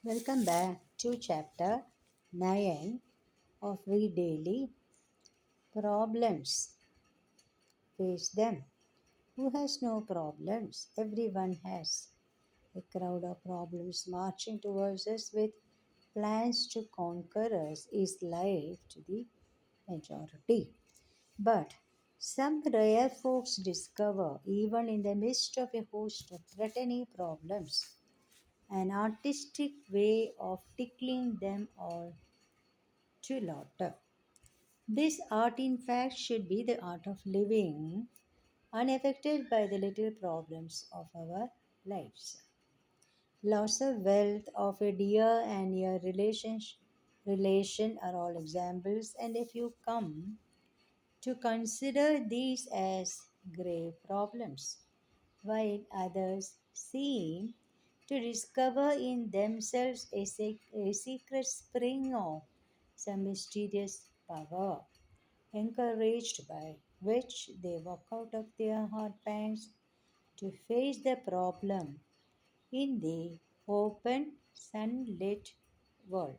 Welcome back to chapter 9 of We Daily Problems. Face them. Who has no problems? Everyone has. A crowd of problems marching towards us with plans to conquer us is life to the majority. But some rare folks discover, even in the midst of a host of threatening problems, an artistic way of tickling them all to laughter. This art, in fact, should be the art of living unaffected by the little problems of our lives. Loss of wealth, of a dear and near relation are all examples, and if you come to consider these as grave problems, while others seem to discover in themselves a secret spring of some mysterious power encouraged by which they walk out of their hard pangs to face the problem in the open, sunlit world.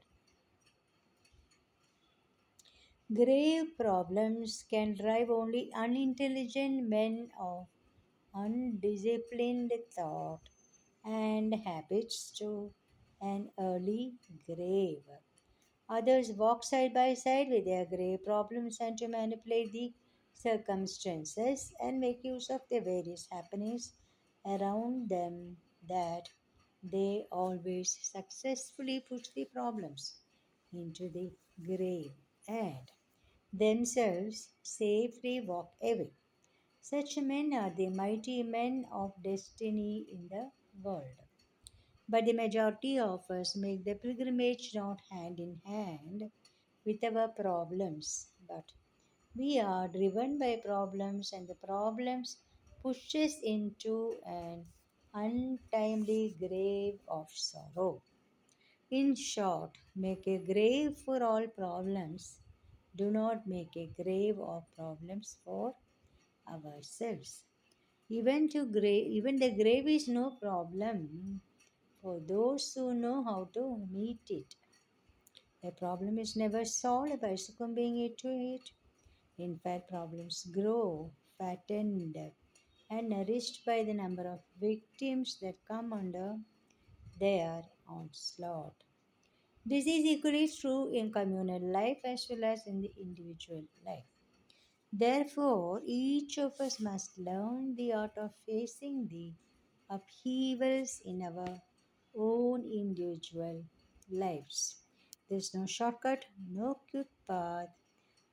Grave problems can drive only unintelligent men of undisciplined thought and habits to an early grave. Others walk side by side with their grave problems and to manipulate the circumstances and make use of the various happenings around them that they always successfully push the problems into the grave and themselves safely walk away. Such men are the mighty men of destiny in the world. But the majority of us make the pilgrimage not hand in hand with our problems, but we are driven by problems, and the problems push us into an untimely grave of sorrow. In short, make a grave for all problems. Do not make a grave of problems for ourselves. Even the grave is no problem for those who know how to meet it. The problem is never solved by succumbing to it. In fact, problems grow, fattened, and nourished by the number of victims that come under their onslaught. This is equally true in communal life as well as in the individual life. Therefore, each of us must learn the art of facing the upheavals in our own individual lives. There's no shortcut, no quick path,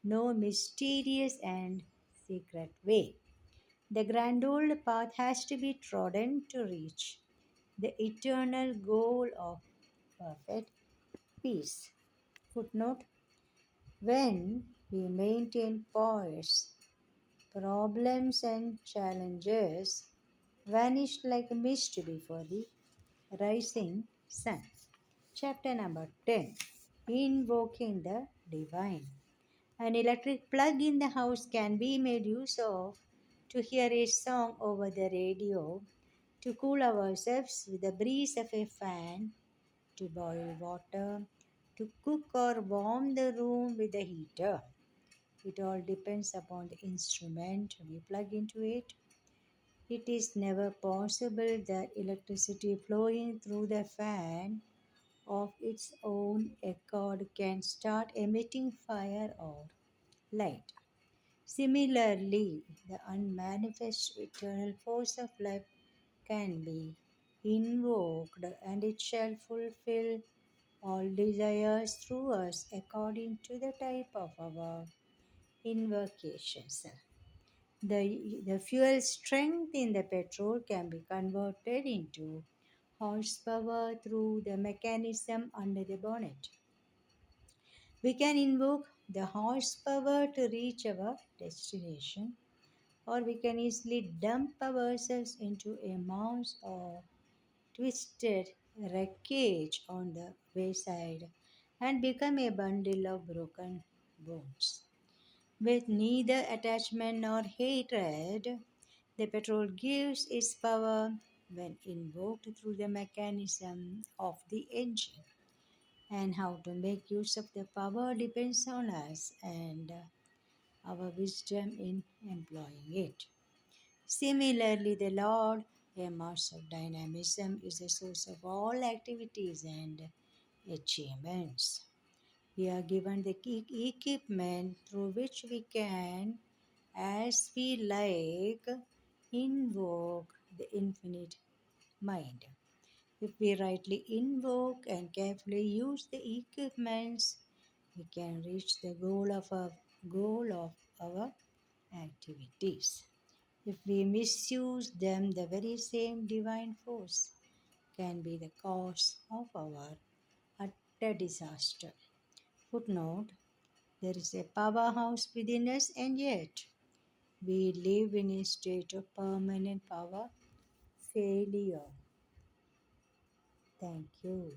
no mysterious and secret way. The grand old path has to be trodden to reach the eternal goal of perfect peace. Footnote: when we maintain poise, problems and challenges vanish like mist before the rising sun. Chapter number 10: Invoking the Divine. An electric plug in the house can be made use of to hear a song over the radio, to cool ourselves with the breeze of a fan, to boil water, to cook or warm the room with a heater. It all depends upon the instrument we plug into it. It is never possible that electricity flowing through the fan of its own accord can start emitting fire or light. Similarly, the unmanifest eternal force of life can be invoked and it shall fulfill all desires through us according to the type of our invocations. The fuel strength in the petrol can be converted into horsepower through the mechanism under the bonnet. We can invoke the horsepower to reach our destination, or we can easily dump ourselves into a mass of twisted wreckage on the wayside and become a bundle of broken bones. With neither attachment nor hatred, the petrol gives its power when invoked through the mechanism of the engine. And how to make use of the power depends on us and our wisdom in employing it. Similarly, the Lord, a master of dynamism, is the source of all activities and achievements. We are given the equipment through which we can, as we like, invoke the infinite mind. If we rightly invoke and carefully use the equipments, we can reach the goal of our activities. If we misuse them, the very same divine force can be the cause of our utter disaster. Footnote: there is a powerhouse within us, and yet we live in a state of permanent power failure. Thank you.